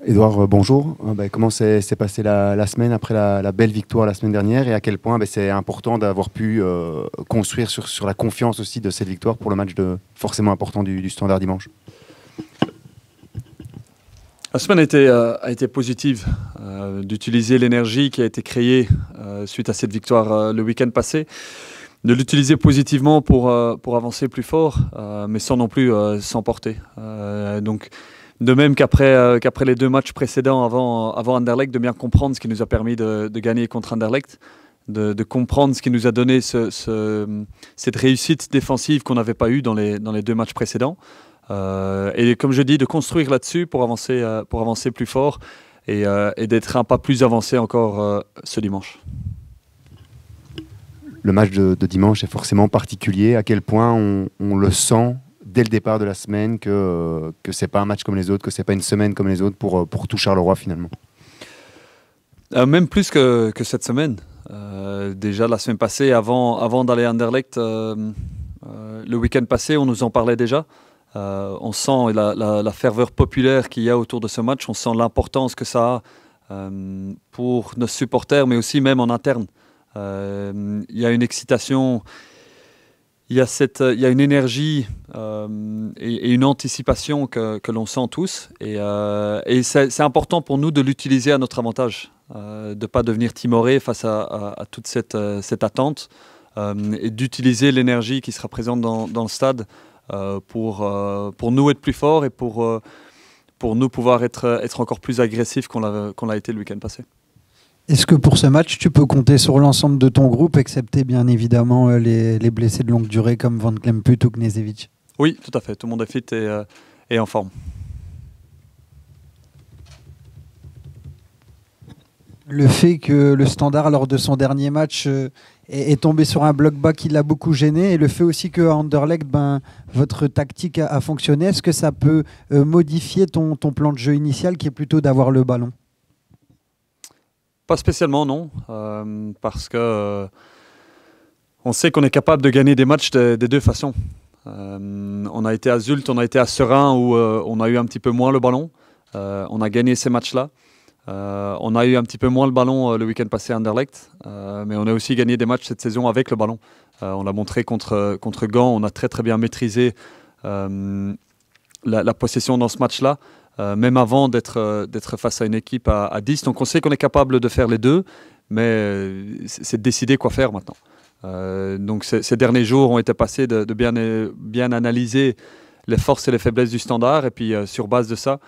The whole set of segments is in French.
Edouard, bonjour. Comment s'est passée la semaine après la belle victoire la semaine dernière et à quel point c'est important d'avoir pu construire sur la confiance aussi de cette victoire pour le match forcément important du Standard dimanche? La semaine a été positive d'utiliser l'énergie qui a été créée suite à cette victoire le week-end passé, de l'utiliser positivement pour avancer plus fort, mais sans non plus s'emporter. Donc, de même qu'après les deux matchs précédents avant Anderlecht, de bien comprendre ce qui nous a permis de gagner contre Anderlecht, de comprendre ce qui nous a donné cette réussite défensive qu'on n'avait pas eue dans les deux matchs précédents. Et comme je dis, de construire là-dessus pour avancer plus fort et d'être un pas plus avancé encore ce dimanche. Le match de dimanche est forcément particulier. À quel point on le sent dès le départ de la semaine que ce n'est pas un match comme les autres, que ce n'est pas une semaine comme les autres pour tout Charleroi finalement? Même plus que cette semaine. Déjà la semaine passée, avant d'aller à Anderlecht, le week-end passé, on nous en parlait déjà. On sent la ferveur populaire qu'il y a autour de ce match, on sent l'importance que ça a pour nos supporters, mais aussi même en interne. Il y a une excitation, il y a une énergie et une anticipation que l'on sent tous. Et c'est important pour nous de l'utiliser à notre avantage, de ne pas devenir timoré face à toute cette attente, et d'utiliser l'énergie qui sera présente dans le stade pour nous être plus forts et pour nous pouvoir être encore plus agressifs qu'on l'a été le week-end passé. Est-ce que pour ce match, tu peux compter sur l'ensemble de ton groupe, excepté bien évidemment les blessés de longue durée comme Van Klemput ou Knežević? Oui, tout à fait. Tout le monde est fit et en forme. Le fait que le Standard, lors de son dernier match, est tombé sur un bloc bas qui l'a beaucoup gêné, et le fait aussi qu'à Anderlecht, votre tactique a fonctionné, est-ce que ça peut modifier ton plan de jeu initial qui est plutôt d'avoir le ballon? Pas spécialement, non. Parce que on sait qu'on est capable de gagner des matchs des deux façons. On a été à Zult, on a été à Serein où on a eu un petit peu moins le ballon. On a gagné ces matchs-là. On a eu un petit peu moins le ballon le week-end passé à Anderlecht, mais on a aussi gagné des matchs cette saison avec le ballon. On l'a montré contre Gand, on a très bien maîtrisé la possession dans ce match-là, même avant d'être face à une équipe à 10. Donc on sait qu'on est capable de faire les deux, mais c'est de décider quoi faire maintenant. Donc ces derniers jours ont été passés de bien analyser les forces et les faiblesses du Standard, et puis sur base de ça,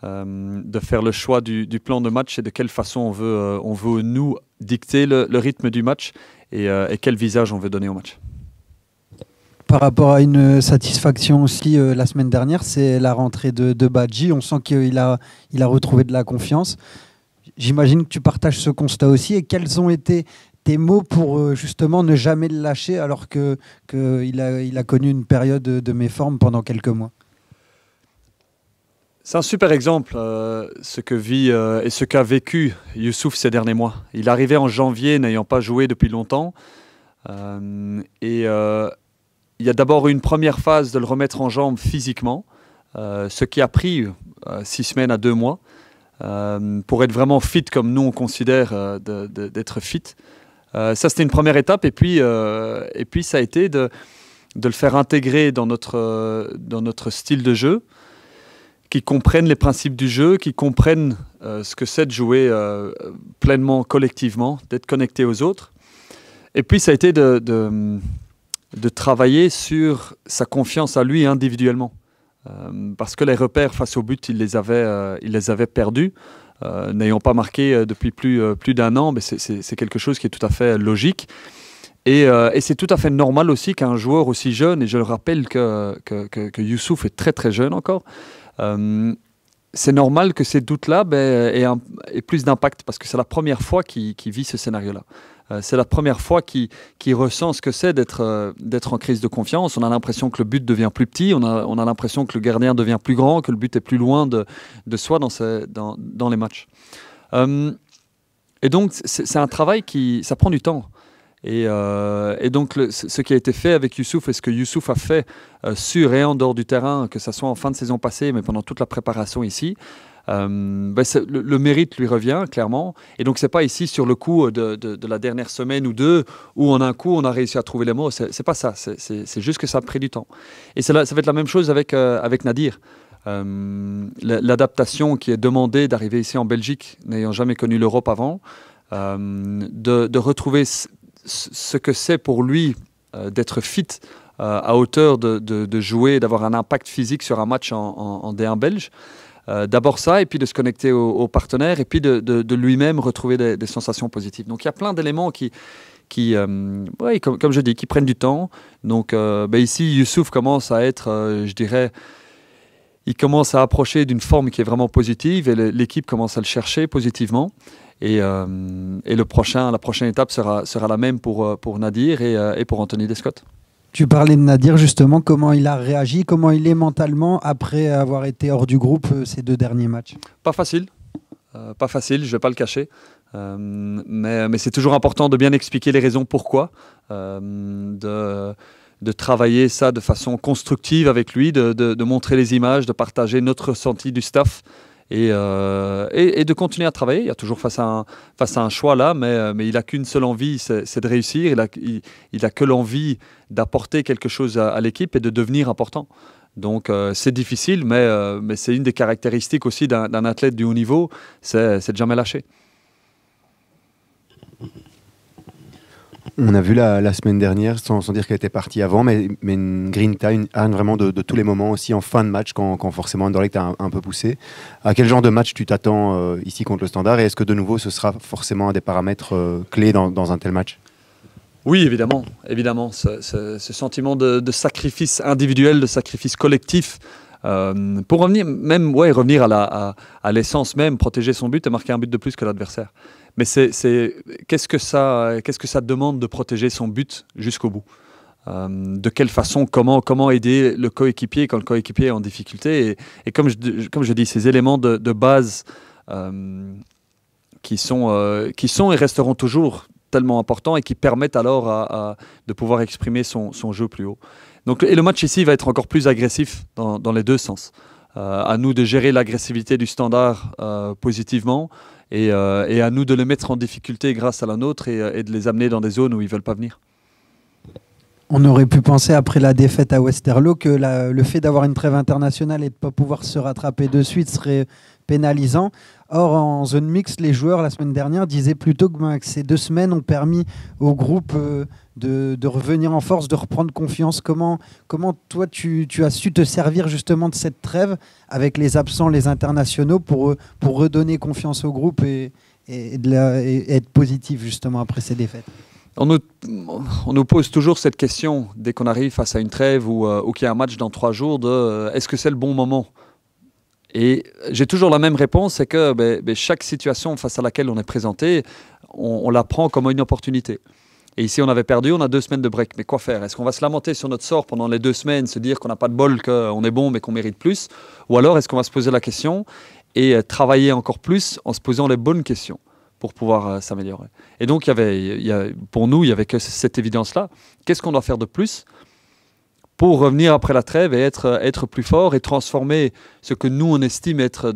de faire le choix du plan de match et de quelle façon on veut nous dicter le rythme du match et quel visage on veut donner au match. Par rapport à une satisfaction aussi la semaine dernière, c'est la rentrée de Badji. On sent qu'il a retrouvé de la confiance. J'imagine que tu partages ce constat aussi. Et quels ont été tes mots pour justement ne jamais le lâcher alors qu'il a connu une période de méforme pendant quelques mois? C'est un super exemple, ce que vit et ce qu'a vécu Youssouf ces derniers mois. Il est arrivé en janvier, n'ayant pas joué depuis longtemps. Il y a d'abord eu une première phase de le remettre en jambes physiquement, ce qui a pris 6 semaines à 2 mois, pour être vraiment fit comme nous on considère d'être fit. Ça c'était une première étape, et puis ça a été de le faire intégrer dans notre style de jeu, qui comprennent les principes du jeu, qui comprennent ce que c'est de jouer pleinement collectivement, d'être connecté aux autres. Et puis ça a été de travailler sur sa confiance à lui individuellement. Parce que les repères face au but, il les avait perdus, n'ayant pas marqué depuis plus d'1 an, mais c'est quelque chose qui est tout à fait logique. Et c'est tout à fait normal aussi qu'un joueur aussi jeune, et je le rappelle que Youssouf est très jeune encore, c'est normal que ces doutes-là aient plus d'impact, parce que c'est la première fois qu'il vit ce scénario-là. C'est la première fois qu'il ressent ce que c'est d'être en crise de confiance. On a l'impression que le but devient plus petit, on a l'impression que le gardien devient plus grand, que le but est plus loin de soi dans les matchs. Et donc c'est un travail ça prend du temps. Et donc ce qui a été fait avec Youssouf et ce que Youssouf a fait sur et en dehors du terrain, que ce soit en fin de saison passée mais pendant toute la préparation ici, le mérite lui revient clairement. Et donc c'est pas ici sur le coup de la dernière semaine ou deux où en un coup on a réussi à trouver les mots. C'est pas ça. C'est juste que ça a pris du temps. Et ça va être la même chose avec Nadir. L'adaptation qui est demandée d'arriver ici en Belgique, n'ayant jamais connu l'Europe avant, de retrouver ce que c'est pour lui d'être fit à hauteur de jouer, d'avoir un impact physique sur un match en D1 belge. D'abord ça, et puis de se connecter aux partenaires, et puis de lui-même retrouver des sensations positives. Donc il y a plein d'éléments qui comme je dis, qui prennent du temps. Donc ici, Youssouf commence à être, je dirais, il commence à approcher d'une forme qui est vraiment positive, et l'équipe commence à le chercher positivement. Et la prochaine étape sera la même pour Nadir et pour Anthony Descott. Tu parlais de Nadir justement, comment il a réagi, comment il est mentalement après avoir été hors du groupe ces 2 derniers matchs? Pas facile, je ne vais pas le cacher. Mais c'est toujours important de bien expliquer les raisons pourquoi, de travailler ça de façon constructive avec lui, de montrer les images, de partager notre ressenti du staff et de continuer à travailler. Il y a toujours face à un choix là, mais il n'a qu'une seule envie, c'est de réussir. Il a que l'envie d'apporter quelque chose à l'équipe et de devenir important. Donc c'est difficile, mais c'est une des caractéristiques aussi d'un athlète du haut niveau, c'est de jamais lâcher. On a vu la semaine dernière, sans dire qu'elle était partie avant, mais une grinta, une Anne vraiment de tous les moments, aussi en fin de match, quand forcément Anderlecht a un peu poussé. À quel genre de match tu t'attends ici contre le Standard, et est-ce que de nouveau ce sera forcément un des paramètres clés dans un tel match? Oui, évidemment. Ce sentiment de sacrifice individuel, de sacrifice collectif, pour revenir à l'essence même, protéger son but et marquer un but de plus que l'adversaire. Mais qu'est-ce que ça demande de protéger son but jusqu'au bout? De quelle façon, comment aider le coéquipier quand le coéquipier est en difficulté, et comme je dis, ces éléments de base qui sont et resteront toujours tellement importants, et qui permettent alors de pouvoir exprimer son jeu plus haut. Donc, et le match ici va être encore plus agressif dans les deux sens. À nous de gérer l'agressivité du Standard positivement, et à nous de les mettre en difficulté grâce à la nôtre, et de les amener dans des zones où ils ne veulent pas venir. On aurait pu penser après la défaite à Westerlo que le fait d'avoir une trêve internationale et de ne pas pouvoir se rattraper de suite serait pénalisant. Or, en zone mixte, les joueurs la semaine dernière disaient plutôt que ces 2 semaines ont permis au groupe de revenir en force, de reprendre confiance. Comment toi, tu as su te servir justement de cette trêve avec les absents, les internationaux, pour redonner confiance au groupe et être positif justement après ces défaites? On nous pose toujours cette question dès qu'on arrive face à une trêve ou qu'il y a un match dans 3 jours est-ce que c'est le bon moment? Et j'ai toujours la même réponse, c'est que chaque situation face à laquelle on est présenté, on la prend comme une opportunité. Et ici, on avait perdu, on a 2 semaines de break. Mais quoi faire? Est-ce qu'on va se lamenter sur notre sort pendant les 2 semaines, se dire qu'on n'a pas de bol, qu'on est bon mais qu'on mérite plus? Ou alors est-ce qu'on va se poser la question et travailler encore plus en se posant les bonnes questions pour pouvoir s'améliorer? Et donc, pour nous, il n'y avait que cette évidence-là. Qu'est-ce qu'on doit faire de plus pour revenir après la trêve et être plus fort et transformer ce que nous, on estime être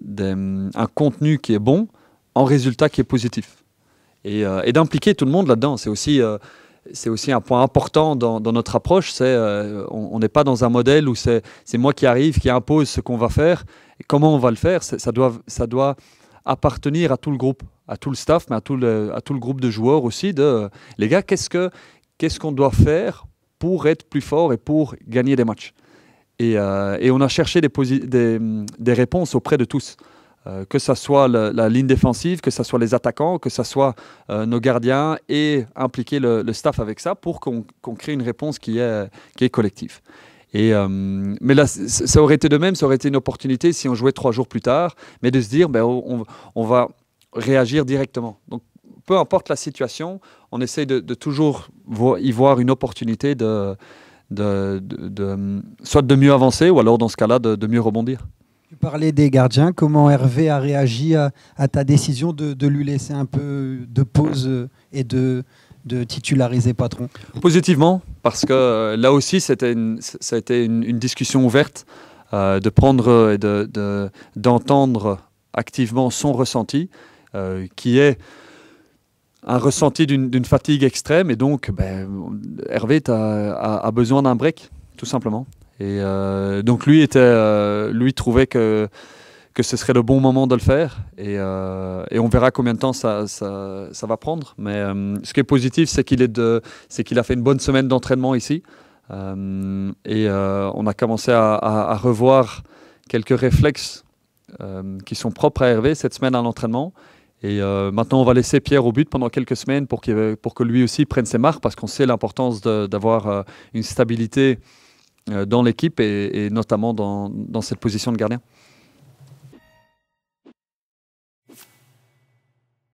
un contenu qui est bon en résultat qui est positif. Et d'impliquer tout le monde là-dedans. C'est aussi un point important dans notre approche. On n'est pas dans un modèle où c'est moi qui arrive, qui impose ce qu'on va faire. Et comment on va le faire, ça doit appartenir à tout le groupe, à tout le staff, mais à tout le groupe de joueurs aussi. Les gars, qu'est-ce qu'on doit faire pour être plus fort et pour gagner des matchs? Et on a cherché des réponses auprès de tous. Que ce soit la ligne défensive, que ce soit les attaquants, que ce soit nos gardiens, et impliquer le staff avec ça pour qu'on crée une réponse qui est collective. Mais là, ça aurait été de même, ça aurait été une opportunité si on jouait 3 jours plus tard, mais de se dire, on va réagir directement. Donc, peu importe la situation, on essaye de toujours y voir une opportunité soit de mieux avancer, ou alors dans ce cas-là, de mieux rebondir. Tu parlais des gardiens. Comment Hervé a réagi à ta décision de lui laisser un peu de pause et de titulariser Patron? Positivement, parce que là aussi, ça a été une discussion ouverte. de prendre et d'entendre activement son ressenti, qui est un ressenti d'une fatigue extrême. Et donc, Hervé a besoin d'un break, tout simplement. Et donc, lui trouvait que ce serait le bon moment de le faire. Et on verra combien de temps ça va prendre. Mais ce qui est positif, c'est qu'il a fait une bonne semaine d'entraînement ici. On a commencé à revoir quelques réflexes qui sont propres à Hervé cette semaine à l'entraînement. Et maintenant, on va laisser Pierre au but pendant quelques semaines pour que lui aussi prenne ses marques, parce qu'on sait l'importance d'avoir une stabilité dans l'équipe et notamment dans cette position de gardien.